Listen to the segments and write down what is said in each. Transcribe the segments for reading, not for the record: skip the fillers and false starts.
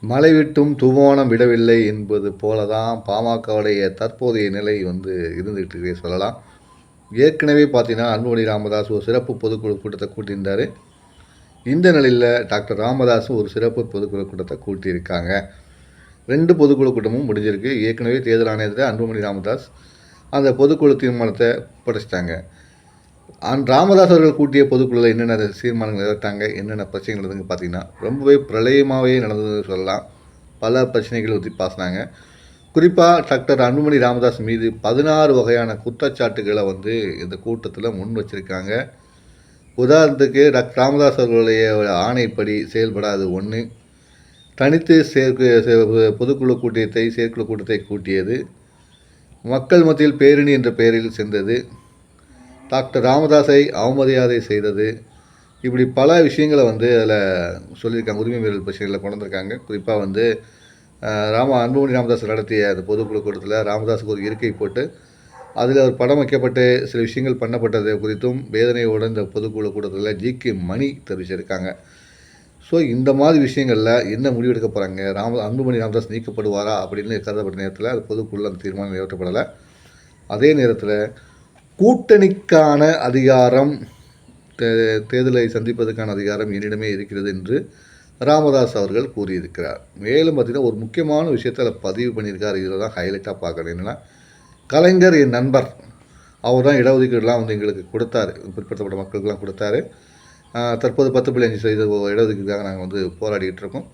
மழை விட்டும் தூவானம் விடவில்லை என்பது போல தான் பாமகவுடைய தற்போதைய நிலை இருந்துகிட்டு இருக்கே சொல்லலாம். ஏற்கனவே பார்த்தீங்கன்னா அன்புமணி ராமதாஸ் ஒரு சிறப்பு பொதுக்குழு கூட்டத்தை கூட்டியிருந்தார். இந்த நிலையில் டாக்டர் ராமதாஸ் ஒரு சிறப்பு பொதுக்குழு கூட்டத்தை கூட்டியிருக்காங்க. 2 பொதுக்குழு கூட்டமும் முடிஞ்சிருக்கு. ஏற்கனவே தேர்தல் ஆணையத்தில் அன்புமணி ராமதாஸ் அந்த பொதுக்குழு தீர்மானத்தை படைச்சிட்டாங்க. ராமதாஸ் அவர்கள் கூட்டிய பொதுக்குழுவில் என்னென்ன தீர்மானங்கள் நிறைவேற்றாங்க, என்னென்ன பிரச்சனைகள் இருந்துன்னு பார்த்தீங்கன்னா ரொம்பவே பிரளயமாகவே நடந்ததுன்னு சொல்லலாம். பல பிரச்சனைகள் ஊற்றி பேசினாங்க. குறிப்பாக டாக்டர் அன்புமணி ராமதாஸ் மீது 16 வகையான குற்றச்சாட்டுகளை இந்த கூட்டத்தில் முன் வச்சிருக்காங்க. உதாரணத்துக்கு டாக்டர் ராமதாஸ் அவர்களுடைய ஆணைப்படி செயல்படாது ஒன்று, தனித்து பொதுக்குழு கூட்டத்தை செயற்குழு கூட்டத்தை கூட்டியது, மக்கள் மத்தியில் பேரணி என்ற பெயரில் சென்றது, டாக்டர் ராமதாஸை அவமரியாதை செய்தது, இப்படி பல விஷயங்களை அதில் சொல்லியிருக்காங்க. உரிமை மீறல் பிரச்சனைகளை கொண்டு வந்திருக்காங்க. குறிப்பாக அன்புமணி ராமதாஸ் நடத்திய அந்த பொதுக்குழு கூட்டத்தில் ராமதாஸுக்கு ஒரு இருக்கை போட்டு அதில் ஒரு படம் வைக்கப்பட்டு சில விஷயங்கள் பண்ணப்பட்டது குறித்தும் வேதனையோடு இந்த பொதுக்குழு கூட்டத்தில் ஜி.கே. மணி தெரிவிச்சிருக்காங்க. ஸோ இந்த மாதிரி விஷயங்களில் என்ன முடிவெடுக்க போகிறாங்க, அன்புமணி ராமதாஸ் நீக்கப்படுவாரா அப்படின்னு கருதப்பட்ட நேரத்தில் அது பொதுக்குழு அந்த தீர்மானம் நிறைவேற்றப்படலை. அதே நேரத்தில் கூட்டணிக்கான அதிகாரம், தேர்தலை சந்திப்பதற்கான அதிகாரம் என்னிடமே இருக்கிறது என்று ராமதாஸ் அவர்கள் கூறியிருக்கிறார். மேலும் பார்த்திங்கன்னா ஒரு முக்கியமான விஷயத்தை அதில் பதிவு பண்ணியிருக்கார். இதில் தான் ஹைலைட்டாக பார்க்கணும். என்னென்னா, கலைஞர் என் நண்பர், அவர் தான் இடஒதுக்கீடுலாம் எங்களுக்கு கொடுத்தாரு, பிற்படுத்தப்பட்ட மக்களுக்கெல்லாம் கொடுத்தாரு. தற்போது 10.5% இடஒதுக்கீடுக்காக நாங்கள் போராடிக்கிட்டு இருக்கோம்.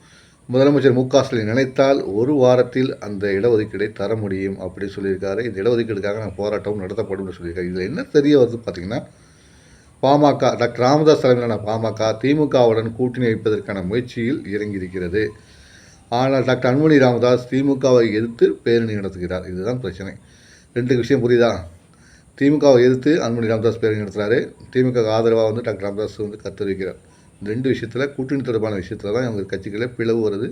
முதலமைச்சர் மு.க. ஸ்டாலின் நினைத்தால் ஒரு வாரத்தில் அந்த இடஒதுக்கீடை தர முடியும் அப்படி சொல்லியிருக்காரு. இந்த இடஒதுக்கீடுக்காக நாங்கள் போராட்டம் நடத்தப்படும் சொல்லியிருக்காரு. இதில் என்ன தெரிய வருது பார்த்திங்கன்னா, பாமக டாக்டர் ராமதாஸ் தலைமையிலான பாமக திமுகவுடன் கூட்டணி வைப்பதற்கான முயற்சியில் இறங்கியிருக்கிறது. ஆனால் டாக்டர் அன்புமணி ராமதாஸ் திமுகவை எதிர்த்து பேரணி நடத்துகிறார். இதுதான் பிரச்சனை. 2 விஷயம் புரியுதா? திமுகவை எதிர்த்து அன்புமணி ராமதாஸ் பேரணி நடத்துகிறாரு. திமுக ஆதரவாக டாக்டர் ராமதாஸ் கருத்தரிக்கிறார். இந்த 2 விஷயத்தில், கூட்டணி தொடர்பான விஷயத்தில் தான் அவங்க கட்சிகளே பிளவு வருது.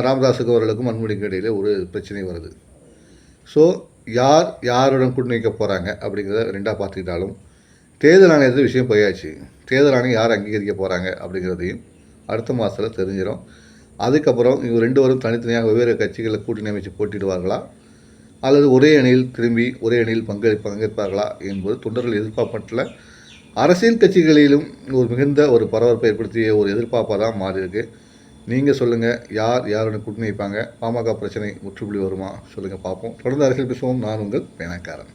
ராமதாஸுக்கு அவர்களுக்கும் அன்புமணிக்கு இடையிலே ஒரு பிரச்சனை வருது. ஸோ யாருடன் கூட்டணி வைக்க போகிறாங்க அப்படிங்கிறத 2ஆக பார்த்துக்கிட்டாலும், தேர்தல் ஆணையத்தில் விஷயம் போயாச்சு. தேர்தல் ஆணையம் யார் அங்கீகரிக்க போகிறாங்க அப்படிங்கிறதையும் அடுத்த மாதத்தில் தெரிஞ்சிடும். அதுக்கப்புறம் இவங்க 2 பேரும் தனித்தனியாக வெவ்வேறு கட்சிகளில் கூட்டணி அமைச்சு போட்டிடுவார்களா, அல்லது ஒரே அணியில் திரும்பி ஒரே அணியில் பங்கேற்பார்களா என்பது தொண்டர்கள் எதிர்பார்ப்பட்டில் அரசியல் கட்சிகளிலும் மிகுந்த ஒரு பரபரப்பை ஏற்படுத்திய ஒரு எதிர்பார்ப்பாக தான் மாறி இருக்கு. நீங்கள் சொல்லுங்கள், யாருடன் கூட்டணி வைப்பாங்க? பாமக பிரச்சனை முற்றுப்புள்ளி வருமா? சொல்லுங்கள், பார்ப்போம். தொடர்ந்து அரசியல் பேசுவோம். நான் உங்கள் பேனாக்காரன்.